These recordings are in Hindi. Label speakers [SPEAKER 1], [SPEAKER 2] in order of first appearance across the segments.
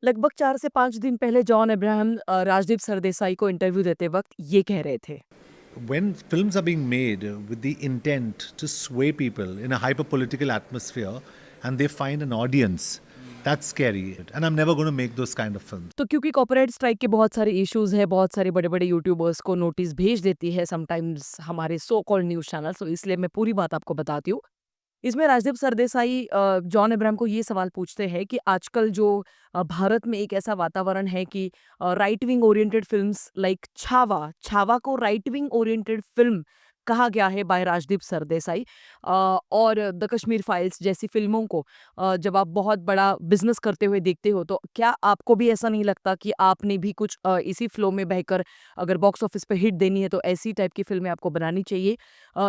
[SPEAKER 1] लगभग 4 से 5 दिन पहले जॉन अब्राहम राजदीप सरदेसाई को इंटरव्यू देते वक्त ये कह रहे थे।
[SPEAKER 2] When films are being made with the intent to sway people in a hyper political atmosphere and they find an audience, that's scary. And I'm never going to make those kind of films.
[SPEAKER 1] तो क्योंकि कॉपीराइट स्ट्राइक के बहुत सारे इश्यूज है, बहुत सारे बड़े-बड़े यूट्यूबर्स को नोटिस भेज देती है समटाइम्स हमारे सो कॉल्ड न्यूज़ चैनल्स, तो इसलिए मैं पूरी बात आपको बताती हूँ। इसमें राजदीप सरदेसाई जॉन अब्राहम को ये सवाल पूछते हैं कि आजकल जो भारत में एक ऐसा वातावरण है कि right wing oriented films like Chhava, Chhava को राइट विंग ओरिएंटेड फ़िल्म कहा गया है बाय राजदीप सरदेसाई और द कश्मीर फाइल्स जैसी फ़िल्मों को जब आप बहुत बड़ा बिज़नेस करते हुए देखते हो, तो क्या आपको भी ऐसा नहीं लगता कि आपने भी कुछ इसी फ़्लो में बहकर अगर बॉक्स ऑफिस पे हिट देनी है, तो ऐसी टाइप की फ़िल्में आपको बनानी चाहिए?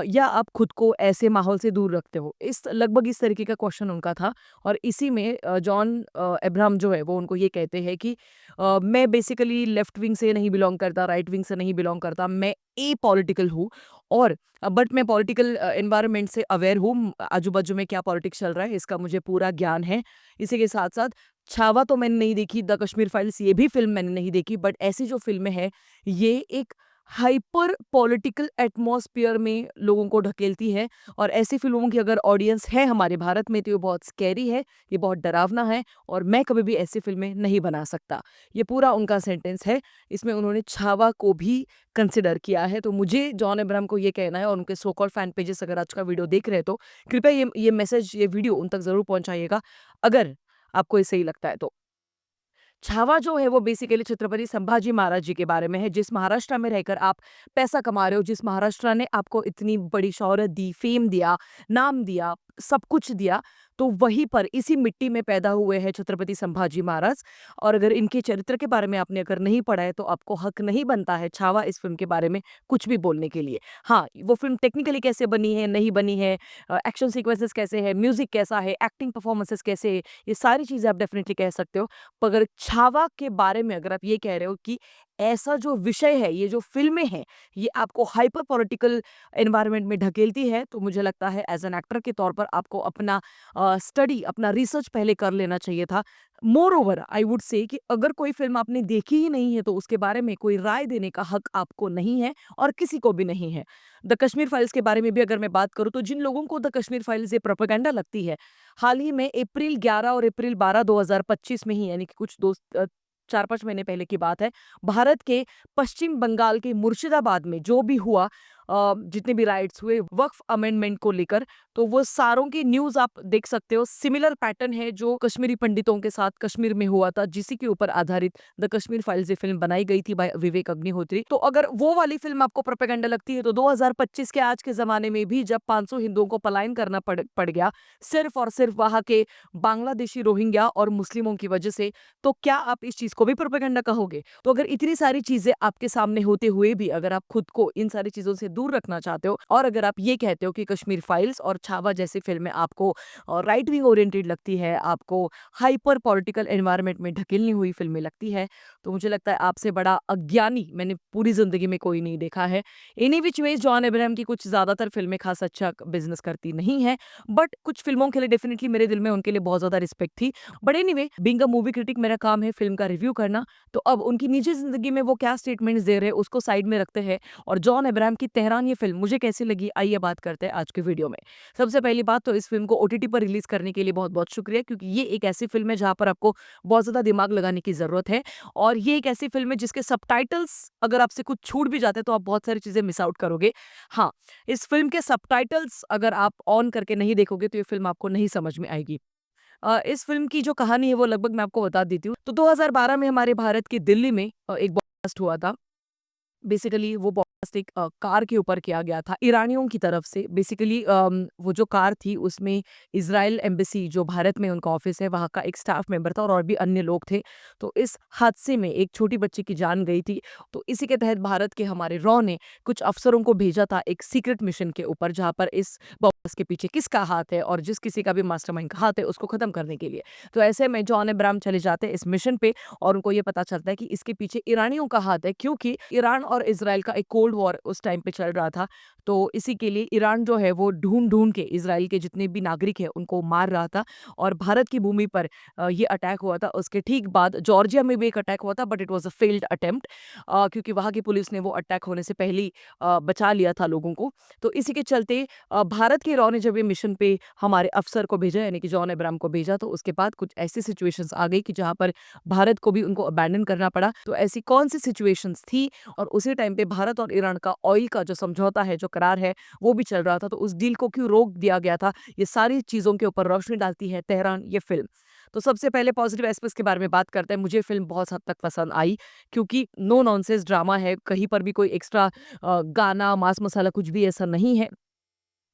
[SPEAKER 1] या आप खुद को ऐसे माहौल से दूर रखते हो? इस तरीके का क्वेश्चन उनका था और इसी में जॉन अब्राहम जो है वो उनको ये कहते हैं कि मैं बेसिकली लेफ्ट विंग से नहीं बिलॉन्ग करता, राइट विंग से नहीं बिलॉन्ग करता, मैं एपॉलिटिकल हूँ और बट मैं पॉलिटिकल एनवायरनमेंट से अवेयर हूँ, आजू-बाजू में क्या पॉलिटिक्स चल रहा है इसका मुझे पूरा ज्ञान है। इसी के साथ-साथ छावा तो मैंने नहीं देखी, द कश्मीर फाइल्स ये भी फ़िल्म मैंने नहीं देखी बट ऐसी जो फ़िल्में हैं, ये एक हाइपर पॉलिटिकल एटमॉस्फेयर में लोगों को ढकेलती है और ऐसी फ़िल्मों की अगर ऑडियंस है हमारे भारत में तो ये बहुत स्कैरी है, ये बहुत डरावना है और मैं कभी भी ऐसी फ़िल्में नहीं बना सकता। ये पूरा उनका सेंटेंस है, इसमें उन्होंने छावा को भी कंसिडर किया है। तो मुझे जॉन अब्राहम को ये कहना है और उनके सो कॉल्ड फैन पेजेस अगर आज का वीडियो देख रहे हैं तो कृपया ये मैसेज, ये वीडियो उन तक ज़रूर पहुँचाइएगा, अगर आपको ये सही लगता है तो। छावा जो है वो बेसिकली छत्रपति संभाजी महाराज जी के बारे में है, जिस महाराष्ट्र में रहकर आप पैसा कमा रहे हो, जिस महाराष्ट्र ने आपको इतनी बड़ी शोहरत दी, फेम दिया, नाम दिया, सब कुछ दिया, तो वहीं पर इसी मिट्टी में पैदा हुए हैं छत्रपति संभाजी महाराज और अगर इनके चरित्र के बारे में आपने अगर नहीं पढ़ा है, तो आपको हक नहीं बनता है छावा इस फ़िल्म के बारे में कुछ भी बोलने के लिए। हाँ, वो फ़िल्म टेक्निकली कैसे बनी है, नहीं बनी है, एक्शन सीक्वेंसेस कैसे हैं, म्यूज़िक कैसा है, एक्टिंग परफॉर्मेंसेस कैसे हैं, ये सारी चीज़ें आप डेफ़िनिटली कह सकते हो। अगर छावा के बारे में अगर आप ये कह रहे हो कि ऐसा जो विषय है, ये जो फ़िल्में हैं, ये आपको हाइपर पॉलिटिकल एनवायरनमेंट में ढकेलती है, तो मुझे लगता है एज़ एन एक्टर के तौर पर आपको अपना स्टडी, अपना रिसर्च पहले कर लेना चाहिए था। मोरओवर आई वुड से कि अगर कोई फ़िल्म आपने देखी ही नहीं है, तो उसके बारे में कोई राय देने का हक आपको नहीं है और किसी को भी नहीं है। द कश्मीर फाइल्स के बारे में भी अगर मैं बात करूँ, तो जिन लोगों को द कश्मीर फाइल्स ये प्रोपेगेंडा लगती है, हाल ही में अप्रैल 11 और अप्रैल 12 2025 में ही यानी कि कुछ 4-5 महीने पहले की बात है, भारत के पश्चिम बंगाल के मुर्शिदाबाद में जो भी हुआ जितने भी राइट्स हुए वक्फ अमेंडमेंट को लेकर, तो वो सारों की न्यूज़ आप देख सकते हो। सिमिलर पैटर्न है जो कश्मीरी पंडितों के साथ कश्मीर में हुआ था, जिसी के ऊपर आधारित द कश्मीर फाइल्स ये फ़िल्म बनाई गई थी बाय विवेक अग्निहोत्री। तो अगर वो वाली फ़िल्म आपको प्रोपेगेंडा लगती है, तो 2025 के आज के ज़माने में भी जब 500 हिंदुओं को पलायन करना पड़ गया, सिर्फ़ और सिर्फ़ वहाँ के बांग्लादेशी रोहिंग्या और मुस्लिमों की वजह से, तो क्या आप इस चीज़ को भी प्रोपेगेंडा कहोगे? तो अगर इतनी सारी चीज़ें आपके सामने होते हुए भी अगर आप खुद को इन सारी चीज़ों से दूर रखना चाहते हो और अगर आप ये कहते हो कि कश्मीर फाइल्स और छावा जैसी फ़िल्में आपको राइट विंग ओरिएंटेड लगती है, आपको हाइपर पॉलिटिकल एनवायरनमेंट में ढकेली हुई फ़िल्में लगती है, तो मुझे लगता है आपसे बड़ा अज्ञानी मैंने पूरी ज़िंदगी में कोई नहीं देखा है। Any which ways John Abraham की कुछ ज़्यादातर फ़िल्में ख़ास अच्छा बिज़नेस करती नहीं हैं, बट कुछ फ़िल्मों के लिए डेफ़िनिटली मेरे दिल में उनके लिए बहुत ज़्यादा रिस्पेक्ट थी। But anyway being a movie critic मेरा काम है फ़िल्म का रिव्यू करना, तो अब उनकी निजी ज़िंदगी में वो क्या स्टेटमेंट्स दे रहे हैं उसको साइड में रखते हैं और जॉन अब्राहम की तेहरान ये फ़िल्म मुझे कैसी लगी आइए बात करते हैं आज के वीडियो में। सबसे पहली बात तो इस फ़िल्म को ओटीटी पर रिलीज़ करने के लिए बहुत-बहुत शुक्रिया क्योंकि ये एक ऐसी फ़िल्म है जहाँ पर आपको बहुत ज़्यादा दिमाग लगाने की ज़रूरत है और ये एक ऐसी फ़िल्म है जिसके सबटाइटल्स अगर आपसे कुछ छूट भी जाते हैं तो आप बहुत सारी चीज़ें मिस आउट करोगे। हाँ, इस फ़िल्म के सबटाइटल्स अगर आप ऑन करके नहीं देखोगे तो ये फ़िल्म आपको नहीं समझ में आएगी। इस फ़िल्म की जो कहानी है वो लगभग मैं आपको बता देती हूँ। तो 2012 में हमारे भारत की दिल्ली में एक ब्लास्ट हुआ था। बेसिकली वो ब्लास्ट एक कार के ऊपर किया गया था ईरानियों की तरफ से। बेसिकली वो जो कार थी उसमें इज़राइल एम्बेसी जो भारत में उनका ऑफ़िस है वहाँ का एक स्टाफ मेंबर था और भी अन्य लोग थे। तो इस हादसे में एक छोटी बच्ची की जान गई थी। तो इसी के तहत भारत के हमारे रॉ ने कुछ अफ़सरों को भेजा था एक सीक्रेट मिशन के ऊपर जहाँ पर इस ब्लास्ट के पीछे किसका हाथ है और जिस किसी का भी मास्टरमाइंड का हाथ है उसको ख़त्म करने के लिए। तो ऐसे में जॉन अब्राहम चले जाते हैं इस मिशन पे और उनको ये पता चलता है कि इसके पीछे ईरानियों का हाथ है क्योंकि ईरान और इज़राइल का एक कोल्ड कोल्ड वॉर उस टाइम पे चल रहा था, तो इसी के लिए ईरान जो है वो ढूँढ-ढूँढ के इज़राइल के जितने भी नागरिक हैं उनको मार रहा था और भारत की भूमि पर ये अटैक हुआ था। उसके ठीक बाद जॉर्जिया में भी एक अटैक हुआ था, but it was a failed attempt, क्योंकि वहाँ की पुलिस ने वो अटैक होने से पहले ही बचा लिया था लोगों को। तो इसी के चलते भारत के रॉ ने जब ये मिशन पे हमारे अफ़सर को भेजा, यानी कि जॉन अब्राहम को भेजा, तो उसके बाद कुछ ऐसी सिचुएशंस आ गई कि जहाँ पर भारत को भी उनको अबैंडन करना पड़ा। तो ऐसी कौन-सी सिचुएशंस थी, और उसी टाइम पे भारत और ईरान का ऑयल का जो समझौता है, जो करार है, वो भी चल रहा था, तो उस डील को क्यों रोक दिया गया था? ये सारी चीज़ों के ऊपर रोशनी डालती है तेहरान ये फ़िल्म। तो सबसे पहले पॉज़िटिव एस्पेक्ट्स के बारे में बात करते हैं। मुझे फ़िल्म बहुत हद तक पसंद आई, क्योंकि नो नॉनसेंस ड्रामा है, कहीं पर भी कोई एक्स्ट्रा गाना, मास मसाला कुछ भी ऐसा नहीं है।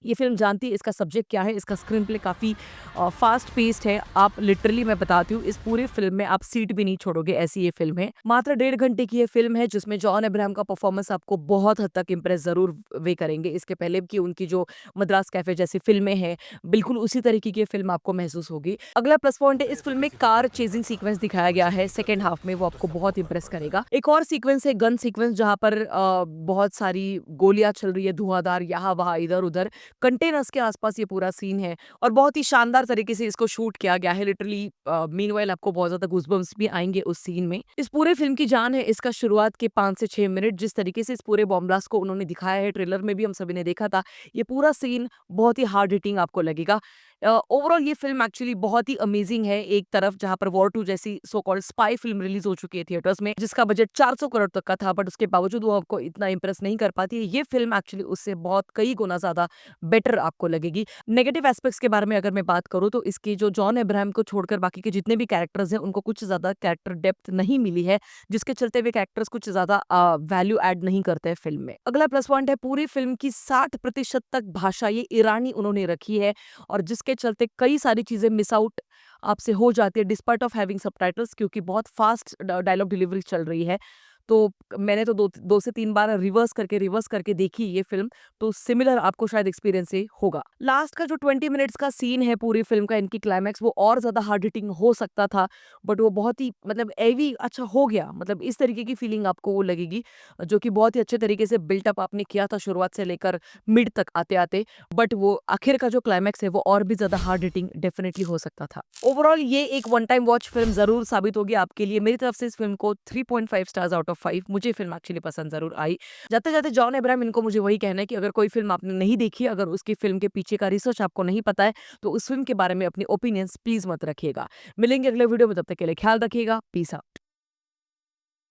[SPEAKER 1] ये फ़िल्म जानती है इसका सब्जेक्ट क्या है, इसका स्क्रीन प्ले काफ़ी फ़ास्ट पेस्ड है। आप लिटरली, मैं बताती हूँ, इस पूरी फ़िल्म में आप सीट भी नहीं छोड़ोगे, ऐसी ये फ़िल्म है। मात्र 1.5 घंटे की ये फ़िल्म है, जिसमें जॉन अब्राहम का परफ़ॉर्मेंस आपको बहुत हद तक इम्प्रेस ज़रूर वे करेंगे। इसके पहले की उनकी जो मद्रास कैफ़े जैसी फ़िल्में हैं, बिल्कुल उसी तरीके की ये फ़िल्म आपको महसूस होगी। अगला प्लस पॉइंट है, इस फ़िल्म में कार चेज़िंग सीक्वेंस दिखाया गया है सेकंड हाफ में, वो आपको बहुत इम्प्रेस करेगा। एक और सीक्वेंस है गन सीक्वेंस, जहाँ पर बहुत सारी गोलियाँ चल रही है, धुआँधार, यहाँ-वहाँ, इधर-उधर। कंटेनर्स के आसपास ये पूरा सीन है और बहुत ही शानदार तरीके से इसको शूट किया गया है। लिटरली मीनवाइल आपको बहुत ज़्यादा गूज़बम्प्स भी आएँगे उस सीन में। इस पूरे फ़िल्म की जान है इसका शुरुआत के 5 से 6 मिनट, जिस तरीके से इस पूरे बॉम्ब ब्लास्ट को उन्होंने दिखाया है, ट्रेलर में भी हम सभी ने देखा था। ये पूरा सीन बहुत ही हार्ड हिटिंग आपको लगेगा। ओवरऑल ये फ़िल्म एक्चुअली बहुत ही अमेज़िंग है। एक तरफ जहाँ पर वॉर 2 जैसी so called spy film release हो चुकी है थिएटर्स में, जिसका बजट 400 करोड़ तक का था, बट उसके बावजूद वो आपको इतना इम्प्रेस नहीं कर पाती है। ये फ़िल्म एक्चुअली उससे बहुत कई गुना ज़्यादा बेटर आपको लगेगी। नेगेटिव एस्पेक्ट्स के बारे में अगर मैं बात करूँ, तो इसके जो जॉन अब्राहम को छोड़कर बाकी के जितने भी कैरेक्टर्स हैं, उनको कुछ ज़्यादा कैरेक्टर डेप्थ नहीं मिली है, जिसके चलते वे कैरेक्टर्स कुछ ज़्यादा वैल्यू ऐड नहीं करते हैं फ़िल्म में। अगला प्लस पॉइंट है, पूरी फ़िल्म की 60% तक भाषा ये ईरानी उन्होंने रखी है, और जिसके चलते कई सारी चीज़ें मिस आउट आपसे हो जाती है डिस्पाइट ऑफ हैविंग सबटाइटल्स, क्योंकि बहुत फास्ट डायलॉग डिलीवरी चल रही है। तो मैंने तो 2 से 3 बार रिवर्स करके देखी ये फ़िल्म, तो सिमिलर आपको शायद एक्सपीरियंस ये होगा। लास्ट का जो 20 मिनट्स का सीन है पूरी फ़िल्म का, इनकी क्लाइमैक्स, वो और ज़्यादा हार्ड हिटिंग हो सकता था, बट वो बहुत ही मतलब हेवी अच्छा हो गया। मतलब इस तरीके की फीलिंग आपको वो लगेगी, जो कि बहुत ही अच्छे तरीके से बिल्ट अप आपने किया था शुरुआत से लेकर मिड तक आते-आते, बट वो आखिर का जो क्लाइमैक्स है वो और भी ज़्यादा हार्ड हिटिंग डेफिनिटली हो सकता था। ओवरऑल ये एक वन टाइम वॉच फ़िल्म ज़रूर साबित होगी आपके लिए। मेरी तरफ से इस फ़िल्म को 3.5 स्टार्स आउट ऑफ 5, मुझे फ़िल्म एक्चुअली पसंद ज़रूर आई। जाते-जाते जॉन अब्राहम, इनको मुझे वही कहना है कि अगर कोई फ़िल्म आपने नहीं देखी, अगर उसकी फ़िल्म के पीछे का रिसर्च आपको नहीं पता है, तो उस फ़िल्म के बारे में अपनी ओपिनियंस प्लीज़ मत रखिएगा। मिलेंगे अगले वीडियो में, तब तक के लिए ख्याल रखिएगा। Peace out.